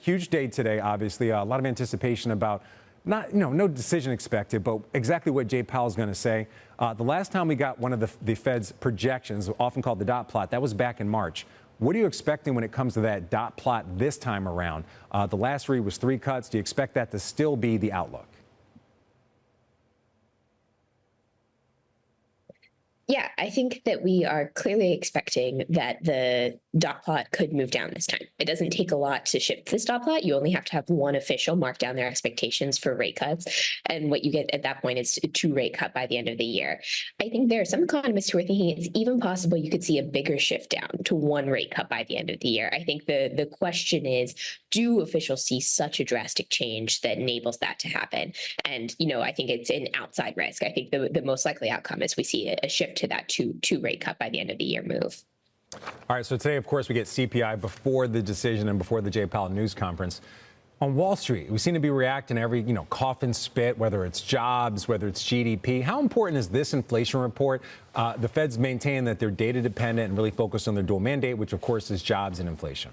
Huge day today, obviously. A lot of anticipation about no decision expected, but exactly what Jay Powell is going to say. The last time we got one of the Fed's projections, often called the dot plot, that was back in March. What are you expecting when it comes to that dot plot this time around? The last read was 3 cuts. Do you expect that to still be the outlook? Yeah, I think that we are clearly expecting that the dot plot could move down this time. It doesn't take a lot to shift this dot plot. You only have to have one official mark down their expectations for rate cuts. And what you get at that point is a 2 rate cut by the end of the year. I think there are some economists who are thinking it's even possible you could see a bigger shift down to 1 rate cut by the end of the year. I think the question is, do officials see such a drastic change that enables that to happen? And, I think it's an outside risk. I think the most likely outcome is we see a shift to that two rate cut by the end of the year move. All right, so today, of course, we get CPI before the decision and before the Jay Powell news conference. On Wall Street, we seem to be reacting to every, cough and spit, whether it's jobs, whether it's GDP. How important is this inflation report? The Fed's maintain that they're data dependent and really focused on their dual mandate, which, of course, is jobs and inflation.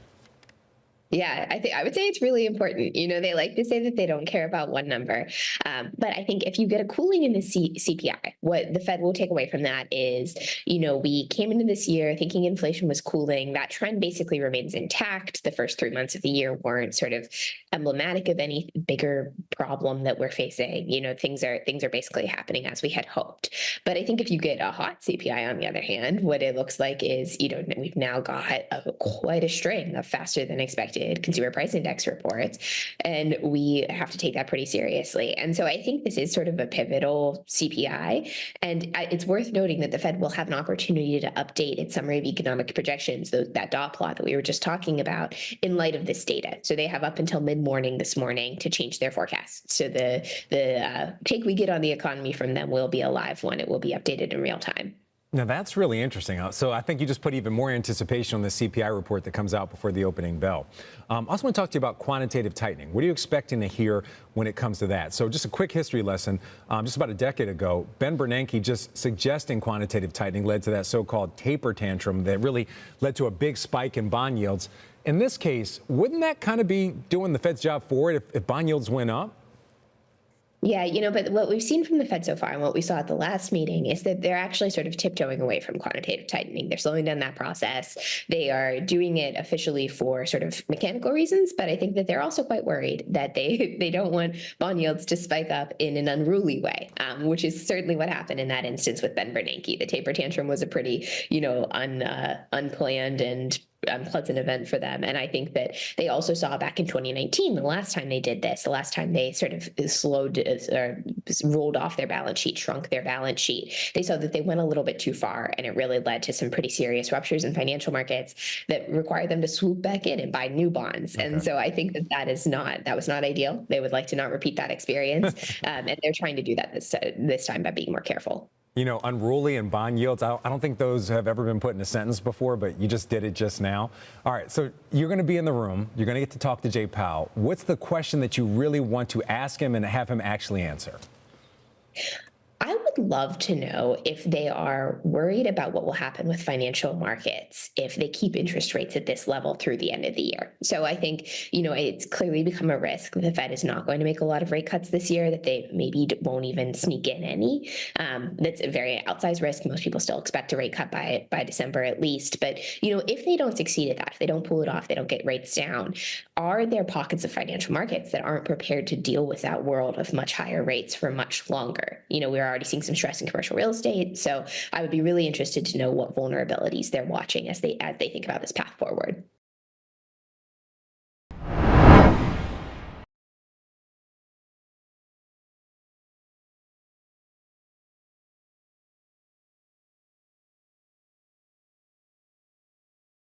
Yeah, I would say it's really important. They like to say that they don't care about one number. But I think if you get a cooling in the CPI, what the Fed will take away from that is, we came into this year thinking inflation was cooling. That trend basically remains intact. The first 3 months of the year weren't sort of emblematic of any bigger problem that we're facing. Things are basically happening as we had hoped. But I think if you get a hot CPI, on the other hand, what it looks like is, we've now got quite a string of faster than expected consumer price index reports, and we have to take that pretty seriously. And so I think this is sort of a pivotal CPI, and it's worth noting that the Fed will have an opportunity to update its summary of economic projections, that dot plot that we were just talking about, in light of this data. So they have up until mid-morning this morning to change their forecast. So the take we get on the economy from them will be a live one. It will be updated in real time. Now, that's really interesting. So I think you just put even more anticipation on the CPI report that comes out before the opening bell. I also want to talk to you about quantitative tightening. What are you expecting to hear when it comes to that? So just a quick history lesson. Just about a decade ago, Ben Bernanke just suggesting quantitative tightening led to that so-called taper tantrum that really led to a big spike in bond yields. In this case, wouldn't that kind of be doing the Fed's job for it if bond yields went up? Yeah, but what we've seen from the Fed so far and what we saw at the last meeting is that they're actually sort of tiptoeing away from quantitative tightening. They're slowing down that process. They are doing it officially for sort of mechanical reasons, but I think that they're also quite worried that they don't want bond yields to spike up in an unruly way, which is certainly what happened in that instance with Ben Bernanke. The taper tantrum was a pretty, unplanned and unpleasant event for them. And I think that they also saw back in 2019, the last time they did this, the last time they sort of rolled off their balance sheet, shrunk their balance sheet, they saw that they went a little bit too far, and it really led to some pretty serious ruptures in financial markets that required them to swoop back in and buy new bonds. Okay. And so I think that was not ideal. They would like to not repeat that experience. And they're trying to do that this time by being more careful. Unruly and bond yields, I don't think those have ever been put in a sentence before, but you just did it just now. All right, so you're going to be in the room. You're going to get to talk to Jay Powell. What's the question that you really want to ask him and have him actually answer? I would love to know if they are worried about what will happen with financial markets if they keep interest rates at this level through the end of the year. So I think, it's clearly become a risk. The Fed is not going to make a lot of rate cuts this year, that they maybe won't even sneak in any. That's a very outsized risk. Most people still expect a rate cut by December at least. But, if they don't succeed at that, if they don't pull it off, they don't get rates down, are there pockets of financial markets that aren't prepared to deal with that world of much higher rates for much longer? We're already seeing some stress in commercial real estate. So I would be really interested to know what vulnerabilities they're watching as they think about this path forward.